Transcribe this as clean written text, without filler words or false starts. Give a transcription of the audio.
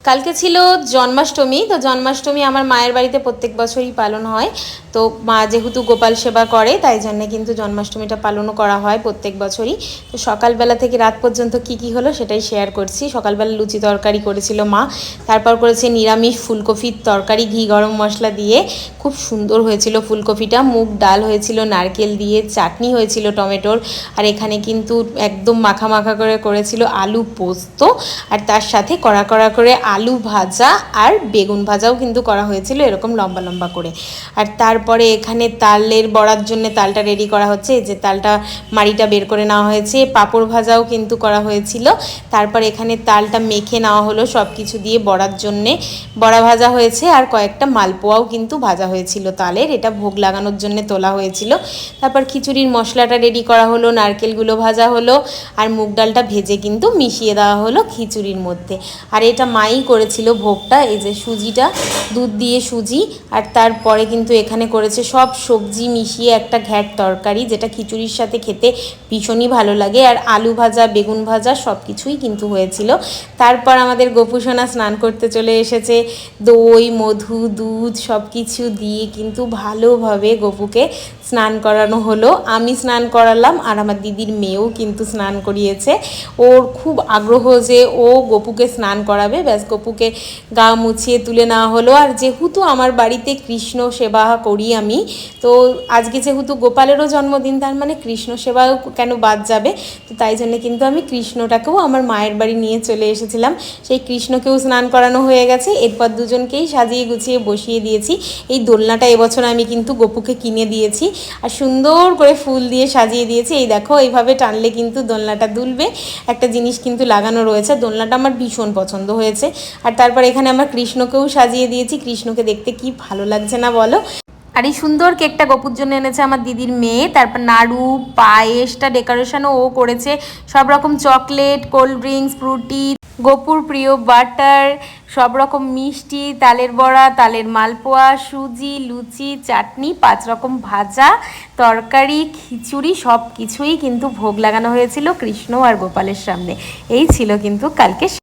কালকে ছিল জন্মাষ্টমী। তো জন্মাষ্টমী আমার মায়ের বাড়িতে প্রত্যেক বছরই পালন হয়। তো মা যেহেতু গোপাল সেবা করে তাই জন্য কিন্তু জন্মাষ্টমীটা পালনও করা হয় প্রত্যেক বছরই। তো সকালবেলা থেকে রাত পর্যন্ত কি হলো সেটাই শেয়ার করছি। সকালবেলা লুচি তরকারি করেছিল মা, তারপর করেছে নিরামিষ ফুলকপির তরকারি ঘি গরম মশলা দিয়ে, খুব সুন্দর হয়েছিল ফুলকপিটা। মুগ ডাল হয়েছিল নারকেল দিয়ে, চাটনি হয়েছিল টমেটোর, আর এখানে কিন্তু একদম মাখা মাখা করে করেছিল আলু পোস্ত, আর তার সাথে কড়া কড়া করে আলু ভাজা আর বেগুন ভাজাও কিন্তু করা হয়েছিল এরকম লম্বা লম্বা করে। আর তারপরে এখানে তালের বড়ার জন্য তালটা রেডি করা হচ্ছে, যে তালটা মাড়িটা বের করে নেওয়া হয়েছে। পাঁপড় ভাজাও কিন্তু করা হয়েছিল। তারপর এখানে তালটা মেখে নেওয়া হলো সব কিছু দিয়ে বড়ার জন্যে, বড়া ভাজা হয়েছে আর কয়েকটা মালপোয়াও কিন্তু ভাজা হয়েছিল তালের, এটা ভোগ লাগানোর জন্য তোলা হয়েছিল। তারপর খিচুড়ির মশলাটা রেডি করা হলো, নারকেলগুলো ভাজা হলো আর মুগ ডালটা ভেজে কিন্তু মিশিয়ে দেওয়া হলো খিচুড়ির মধ্যে। আর এটা মাই করেছিল ভোগটা, এই যে সুজিটা, দুধ দিয়ে সুজি, আর তারপরে কিন্তু এখানে করেছে সব সবজি মিশিয়ে একটা ঘ্যাট তরকারি, যেটা খিচুড়ির সাথে খেতে ভীষণই ভালো লাগে। আর আলু ভাজা বেগুন ভাজা সব কিছুই কিন্তু হয়েছিল। তারপর আমাদের গোপুসোনা স্নান করতে চলে এসেছে। দই মধু দুধ সব কিছু দিয়ে কিন্তু ভালোভাবে গপুকে স্নান করানো হলো। আমি স্নান করালাম আর আমার দিদির মেয়েও কিন্তু স্নান করিয়েছে। ওর খুব আগ্রহ যে ও গপুকে স্নান করাবে। ব্যাস গপুকে গা মুছিয়ে তুলে নেওয়া হলো। আর যেহেতু আমার বাড়িতে কৃষ্ণ সেবা করি আমি, তো আজকে যেহেতু গোপালেরও জন্মদিন, তার মানে কৃষ্ণ সেবাও কেন বাদ যাবে। তো তাই জন্য কিন্তু আমি কৃষ্ণটাকেও আমার মায়ের বাড়ি নিয়ে চলে এসেছিলাম। সেই কৃষ্ণকেও স্নান করানো হয়ে গেছে। এরপর দুজনকেই সাজিয়ে গুছিয়ে বসিয়ে দিয়েছি। এই দোলনাটা এবছর আমি কিন্তু গপুকে কিনে দিয়েছি আর সুন্দর করে ফুল দিয়ে সাজিয়ে দিয়েছি। এই দেখো, এইভাবে টানলে কিন্তু দোলনাটা দুলবে। একটা জিনিস কিন্তু লাগানো রয়েছে, দোলনাটা আমার ভীষণ পছন্দ হয়েছে। আর তারপর এখানে আমার কৃষ্ণকেও সাজিয়ে দিয়েছি। কৃষ্ণকে দেখতে কি ভালো লাগছে না বলো। আর এই সুন্দর কেকটা গপুর জন্য এনেছে আমার দিদির মেয়ে। তারপর নাড়ু পায়েসটা ডেকোরেশনও ও করেছে, সব রকম চকলেট কোল্ড ড্রিঙ্কস ফ্রুটি, গপুর প্রিয় বাটার, সব রকম মিষ্টি, তালের বড়া তালের মালপোয়া সুজি লুচি চাটনি 5 রকম ভাজা তরকারি খিচুড়ি সব কিছুই কিন্তু ভোগ লাগানো হয়েছিল কৃষ্ণ আর গোপালের সামনে। এই ছিল কিন্তু কালকে।